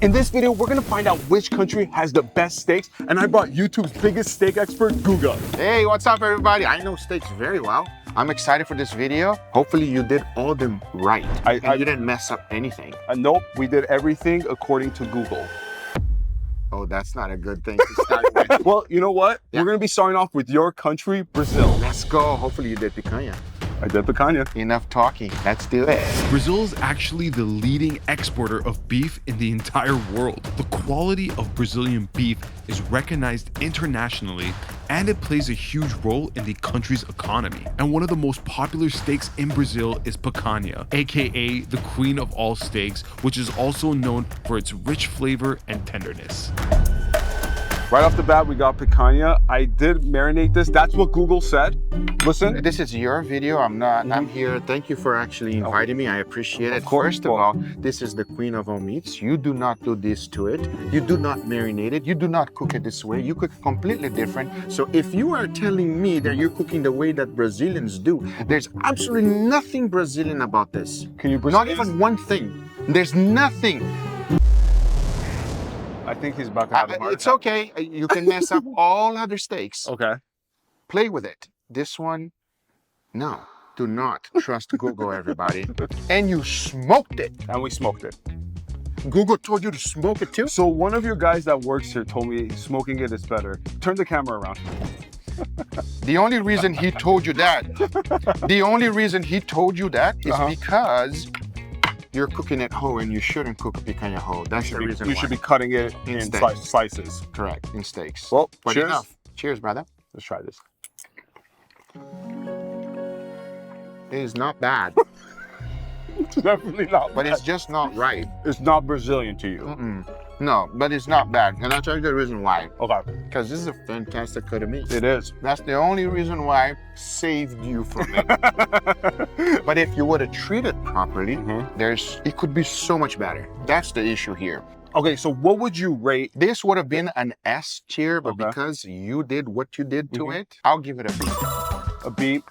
In this video, we're gonna find out which country has the best steaks, and I brought YouTube's biggest steak expert, Guga. Hey, what's up everybody? I know steaks very well. I'm excited for this video. Hopefully you did all of them right. And you didn't mess up anything. Nope, we did everything according to Google. Oh, that's not a good thing to start with. Well, you know what? Yeah. We're gonna be starting off with your country, Brazil. Let's go. Hopefully you did picanha. I did picanha. Enough talking. Let's do it. Brazil is actually the leading exporter of beef in the entire world. The quality of Brazilian beef is recognized internationally, and it plays a huge role in the country's economy. And one of the most popular steaks in Brazil is picanha, aka the queen of all steaks, which is also known for its rich flavor and tenderness. Right off the bat, we got picanha. I did marinate this. That's what Google said. Listen. This is your video. I'm here. Thank you for actually inviting me. I appreciate it. First of all, this is the queen of all meats. You do not do this to it. You do not marinate it. You do not cook it this way. You cook it completely different. So if you are telling me that you're cooking the way that Brazilians do, there's absolutely nothing Brazilian about this. Can you Not even one thing. There's nothing. I think he's about to have a heart It's attack. okay. You can mess up all other steaks. Okay. Play with it. This one, no. Do not trust Google, everybody. And you smoked it. And we smoked it. Google told you to smoke it too? So one of your guys that works here told me smoking it is better. Turn the camera around. The only reason he told you that, is because you're cooking it whole and you shouldn't cook a picanha whole. That's the reason You why. should be cutting it in slices. Correct, in steaks. Well, But cheers. enough. Cheers, brother. Let's try this. It is not bad, It's definitely not but bad. it's just not right. It's not Brazilian to you. No, but it's not bad. And I'll tell you the reason why. Okay. Because this is a fantastic cut of meat. It is. That's the only reason why I saved you from it. But if you would have treated properly, it could be so much better. That's the issue here. Okay, so what would you rate? This would have been an S tier, but Okay. because you did what you did to it, I'll give it a B. A B?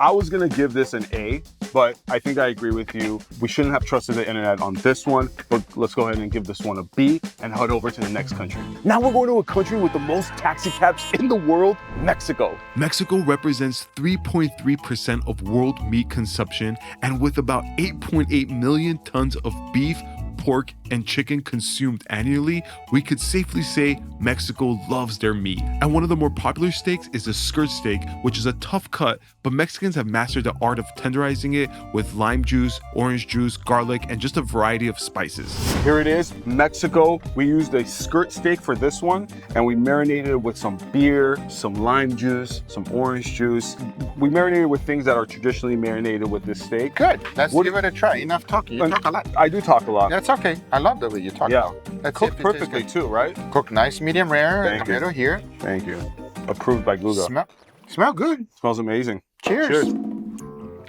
I was gonna give this an A, but I think I agree with you. We shouldn't have trusted the internet on this one, but let's go ahead and give this one a B and head over to the next country. Now we're going to a country with the most taxi cabs in the world, Mexico. Mexico represents 3.3% of world meat consumption, and with about 8.8 million tons of beef, pork, and chicken consumed annually, we could safely say Mexico loves their meat. And one of the more popular steaks is the skirt steak, which is a tough cut, but Mexicans have mastered the art of tenderizing it with lime juice, orange juice, garlic, and just a variety of spices. Here it is, Mexico. We used a skirt steak for this one, and we marinated it with some beer, some lime juice, some orange juice. We marinated with things that are traditionally marinated with this steak. Good. Let's give it a try. Enough talking. You talk a lot. I do talk a lot. That's okay. I love the way you talk. Yeah. Let's Cooked see if it tastes perfectly good. too, right? Cooked nice, medium rare, Thank in the you. middle here. Thank you. Approved by Guga. Smell good. Smells amazing. Cheers. Cheers.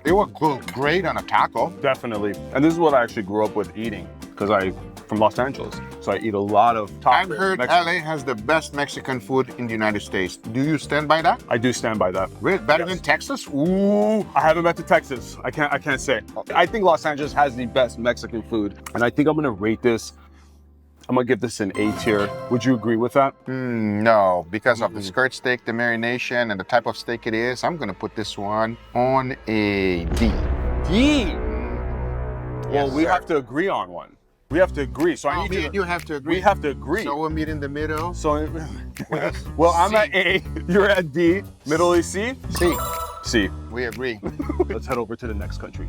It would go great on a taco. Definitely. And this is what I actually grew up with eating because I'm from Los Angeles. So I eat a lot of tacos. I've heard LA has the best Mexican food in the United States. Do you stand by that? I do stand by that. Really? Better than Texas? Ooh. I haven't been to Texas. I can't say. I think Los Angeles has the best Mexican food. And I think I'm gonna rate this. I'm gonna give this an A tier. Would you agree with that? No, because of the skirt steak, the marination, and the type of steak it is, I'm gonna put this one on a D. D. Well, Yes, we sir. have to agree on one. We have to agree. So I need Me you. and you have to agree. We have to agree. So we'll meet in the middle. So, well, I'm C. at A. You're at D. Middle is C. C. C. We agree. Let's head over to the next country.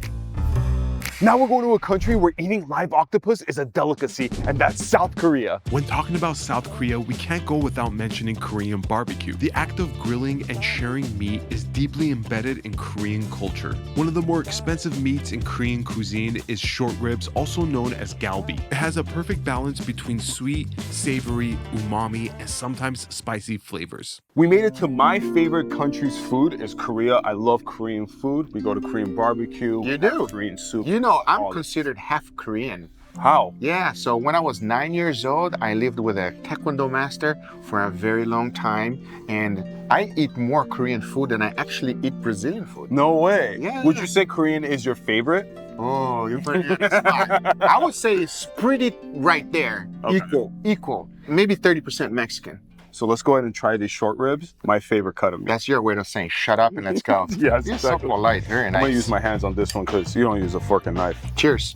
Now we're going to a country where eating live octopus is a delicacy, and that's South Korea. When talking about South Korea, we can't go without mentioning Korean barbecue. The act of grilling and sharing meat is deeply embedded in Korean culture. One of the more expensive meats in Korean cuisine is short ribs, also known as galbi. It has a perfect balance between sweet, savory, umami, and sometimes spicy flavors. We made it to my favorite country's food is Korea. I love Korean food. We go to Korean barbecue. You do? Korean soup. You know, I'm all- considered half Korean. How? Yeah, so when I was 9 years old, I lived with a taekwondo master for a very long time, and I eat more Korean food than I actually eat Brazilian food. No way. Yeah. Would you say Korean is your favorite? Oh, you're putting me on the spot. I would say it's pretty right there. Okay. Equal. Maybe 30% Mexican. So let's go ahead and try these short ribs. My favorite cut of meat. That's your way of saying shut up and let's go. Yes, You're exactly. so polite. Very I'm nice. gonna use my hands on this one because you don't use a fork and knife. Cheers.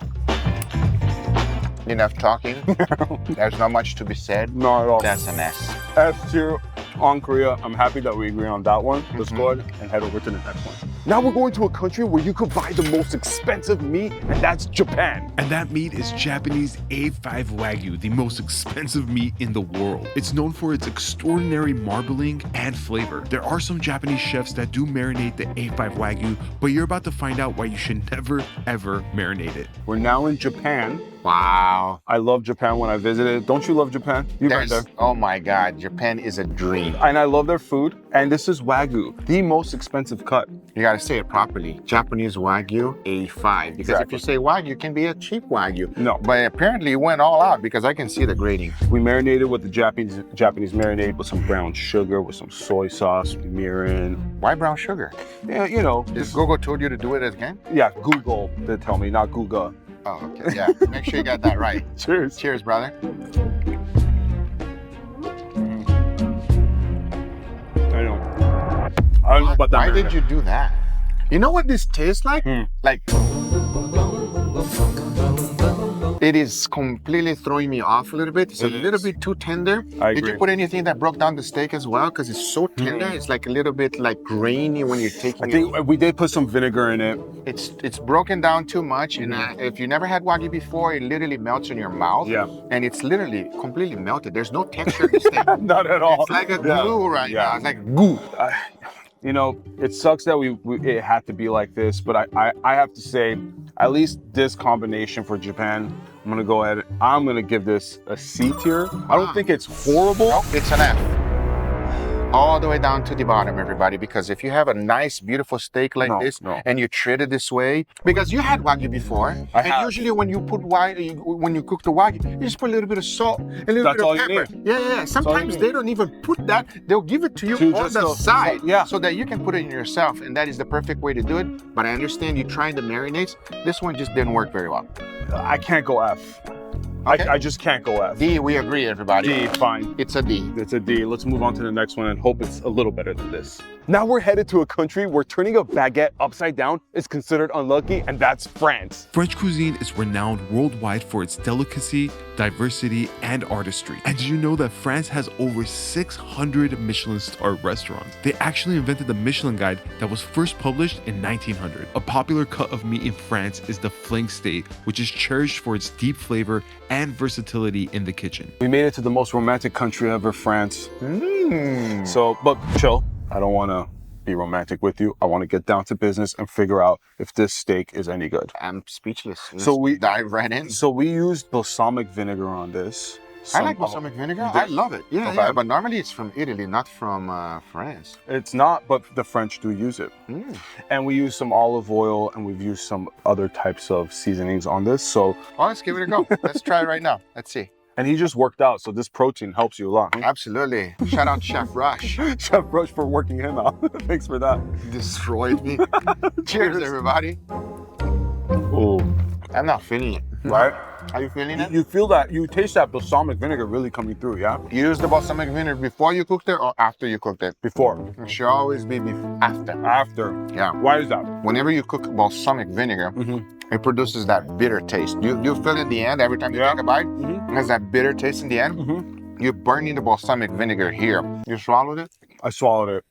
Enough talking. There's not much to be said. Not at all. That's an S. S tier on Korea. I'm happy that we agree on that one. Let's go ahead and head over to the next one. Now we're going to a country where you could buy the most expensive meat, and that's Japan. And that meat is Japanese A5 Wagyu, the most expensive meat in the world. It's known for its extraordinary marbling and flavor. There are some Japanese chefs that do marinate the A5 Wagyu, but you're about to find out why you should never, ever marinate it. We're now in Japan. Wow. I love Japan when I visited. Don't you love Japan? You've been there. Oh my God, Japan is a dream. And I love their food. And this is Wagyu, the most expensive cut. You gotta say it properly. Japanese Wagyu A5. Because if you say Wagyu, it can be a cheap Wagyu. No. But apparently it went all out because I can see the grading. We marinated with the Japanese marinade with some brown sugar, with some soy sauce, mirin. Why brown sugar? Yeah, you know. Is Guga told you to do it again? Yeah, Google did tell me, not Guga. Oh, okay. Yeah. Make sure you got that right. Cheers. Cheers, brother. I know. I don't know about that. Why did you do that? You know what this tastes like? Like, it is completely throwing me off a little bit. It's a little bit too tender. I Did agree. you put anything that broke down the steak as well? Because it's so tender. It's like a little bit like grainy when you're taking I it. think we did put some vinegar in it. It's broken down too much, and if you never had Wagyu before, it literally melts in your mouth. Yeah. And it's literally completely melted. There's no texture in the steak. Not at all. It's like a Yeah. glue right Yeah. now. It's like goo. You know, it sucks that it had to be like this, but I have to say, at least this combination for Japan, I'm gonna give this a C tier. I don't think it's horrible. Nope, it's an F. All the way down to the bottom, everybody, because if you have a nice, beautiful steak like this and you treat it this way, because you had Wagyu before, and usually when you put when you cook the Wagyu, you just put a little bit of salt, a little bit of pepper. Yeah. Sometimes they don't even put that. They'll give it to you on the side, so that you can put it in yourself, and that is the perfect way to do it. But I understand you trying the marinades. This one just didn't work very well. I can't go F. Okay. I just can't go F. D, we agree, everybody. D, fine. It's a D. It's a D. Let's move on to the next one and hope it's a little better than this. Now we're headed to a country where turning a baguette upside down is considered unlucky, and that's France. French cuisine is renowned worldwide for its delicacy, diversity, and artistry. And did you know that France has over 600 Michelin-star restaurants? They actually invented the Michelin Guide that was first published in 1900. A popular cut of meat in France is the flank steak, which is cherished for its deep flavor and versatility in the kitchen. We made it to the most romantic country ever, France. So, but chill. I don't want to be romantic with you. I want to get down to business and figure out if this steak is any good. I'm speechless. So we dive right in. So we used balsamic vinegar on this. I like balsamic vinegar. I love it. Yeah, but normally it's from Italy, not from France. It's not, but the French do use it. And we use some olive oil, and we've used some other types of seasonings on this. So let's give it a go. Let's try it right now. Let's see. And he just worked out, so this protein helps you a lot. Absolutely. Shout out Chef Rush. Chef Rush for working him out. Thanks for that. Destroyed me. Cheers, everybody. Oh, I'm not feeling it. right? Are you feeling it? You feel that, you taste that balsamic vinegar really coming through, yeah? You use the balsamic vinegar before you cooked it or after you cooked it? Before. It should always be after. After. Yeah. Why is that? Whenever you cook balsamic vinegar, it produces that bitter taste. You feel it in the end every time you take a bite. It has that bitter taste in the end. You're burning the balsamic vinegar here. You swallowed it? I swallowed it.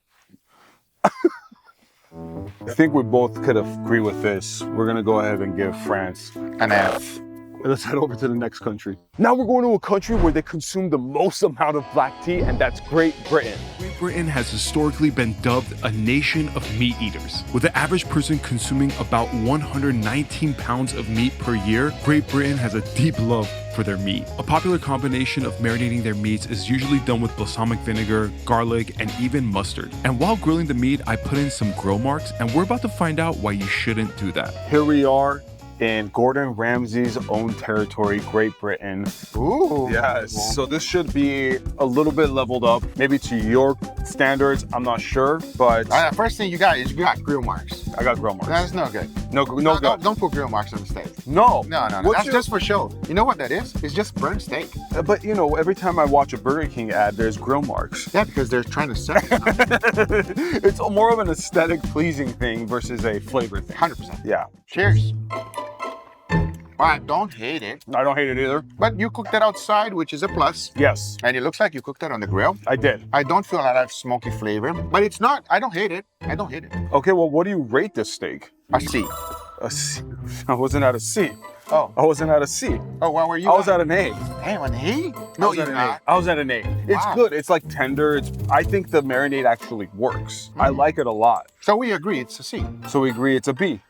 I think we both could agree with this. We're gonna go ahead and give France An F. Let's head over to the next country. Now we're going to a country where they consume the most amount of black tea, and that's Great Britain. Great Britain has historically been dubbed a nation of meat eaters. With the average person consuming about 119 pounds of meat per year, Great Britain has a deep love for their meat. A popular combination of marinating their meats is usually done with balsamic vinegar, garlic, and even mustard. And while grilling the meat, I put in some grill marks, and we're about to find out why you shouldn't do that. Here we are in Gordon Ramsay's own territory, Great Britain. Ooh. Yes, so this should be a little bit leveled up, maybe to your standards, I'm not sure, but First thing you got is you got grill marks. I got grill marks. That's no good. No good. Don't put grill marks on the steak. No. No. What's That's just for show. You know what that is? It's just burnt steak. But you know, every time I watch a Burger King ad, there's grill marks. Yeah, because they're trying to sell it. It's more of an aesthetic pleasing thing versus a flavor thing. 100%. Yeah. Cheers. I don't hate it, I don't hate it either. but you cooked that outside, which is a plus. Yes, And it looks like you cooked that on the grill. I did. I don't feel a lot of smoky flavor, but it's not. I don't hate it. I don't hate it. Okay, well, what do you rate this steak? A C. A C. I wasn't at a C. Oh. I wasn't at a C. Oh, what were you? I was at an A. Damn, an A? I No, was you're at an not. A. I was at an A. It's Wow. good. It's like tender. I think the marinade actually works. I like it a lot. So we agree it's a C. So we agree it's a B.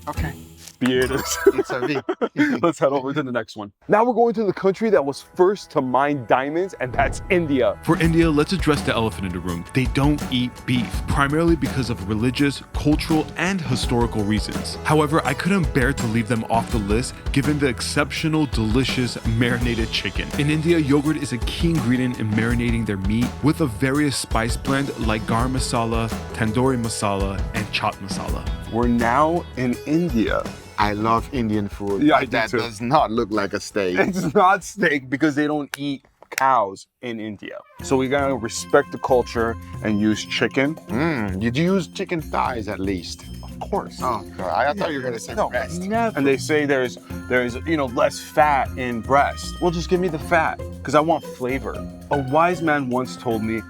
Okay. B it is. It's a V. Let's head over to the next one. Now we're going to the country that was first to mine diamonds, and that's India. For India, let's address the elephant in the room. They don't eat beef, primarily because of religious, cultural, and historical reasons. However, I couldn't bear to leave them off the list given the exceptional, delicious marinated chicken. In India, yogurt is a key ingredient in marinating their meat with a various spice blend like garam masala, tandoori masala, and chaat masala. We're now in India. I love Indian food. Yeah, I but do that too. does not look like a steak. It's not steak because they don't eat cows in India. So we gotta respect the culture and use chicken. Did you use chicken thighs at least? Of course. Oh, God. I thought you were gonna say breast. Never. And they say there's less fat in breast. Well, just give me the fat because I want flavor. A wise man once told me,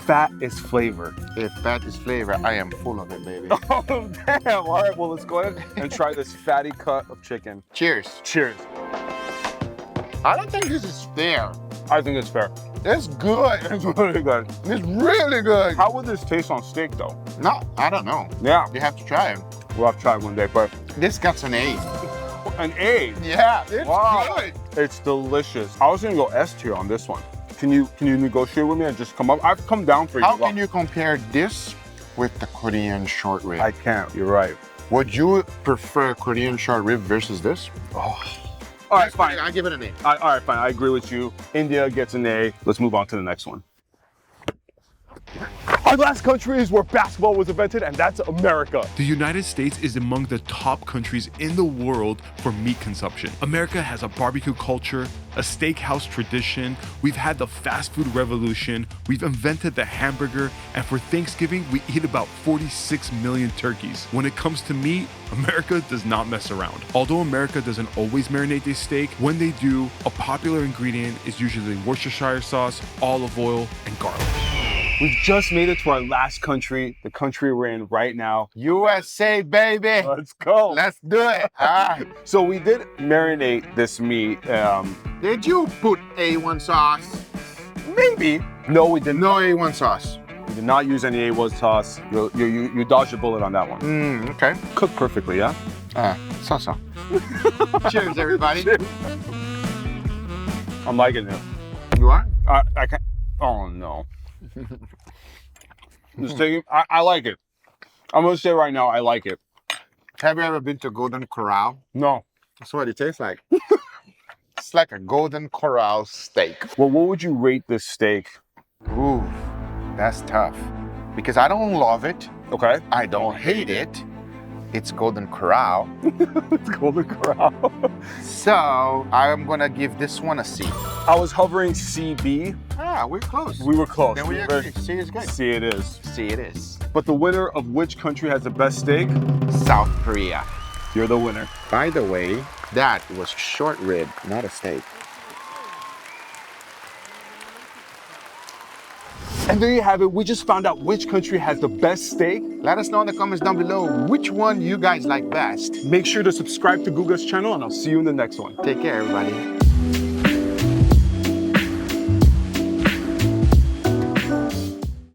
fat is flavor. If fat is flavor, I am full of it, baby. Oh, damn. All right, well, let's go ahead and try this fatty cut of chicken. Cheers. Cheers. I don't think this is fair. I think it's fair. It's good. It's really good. It's really good. How would this taste on steak, though? No, I don't know. Yeah, You have to try it. we'll have to try it one day, but This got an A. an A. Yeah, it's Wow. good. It's delicious. I was gonna go S tier on this one. Can you negotiate with me and just come up? I've come down for you. How can you compare this with the Korean short rib? I can't. You're right. Would you prefer Korean short rib versus this? Oh. All right, fine. I give it an A. All right, fine. I agree with you. India gets an A. Let's move on to the next one. Our last country is where basketball was invented, and that's America. The United States is among the top countries in the world for meat consumption. America has a barbecue culture, a steakhouse tradition, we've had the fast food revolution, we've invented the hamburger, and for Thanksgiving, we eat about 46 million turkeys. When it comes to meat, America does not mess around. Although America doesn't always marinate their steak, when they do, a popular ingredient is usually Worcestershire sauce, olive oil, and garlic. We've just made it to our last country, the country we're in right now. USA, baby. Let's go. Let's do it. So we did marinate this meat. Did you put A1 sauce? Maybe. No, we did not. No A1 sauce. We did not use any A1 sauce. You dodged a bullet on that one. Okay. Cooked perfectly, yeah? So. Cheers, everybody. I'm liking it. You are? I can't. Oh no. Just taking. I like it. I'm gonna say right now, I like it. Have you ever been to Golden Corral? No. That's what it tastes like. It's like a Golden Corral steak. Well, what would you rate this steak? Ooh, that's tough. Because I don't love it. Okay. I don't hate it. It's Golden Corral. It's Golden Corral. So I'm gonna give this one a C. I was hovering CB. Ah, we're close. We were close. Then we agree. C is good. C it is. C it is. But the winner of which country has the best steak? South Korea. You're the winner. By the way, that was short rib, not a steak. And there you have it. We just found out which country has the best steak. Let us know in the comments down below which one you guys like best. Make sure to subscribe to Guga's channel, and I'll see you in the next one. Take care, everybody.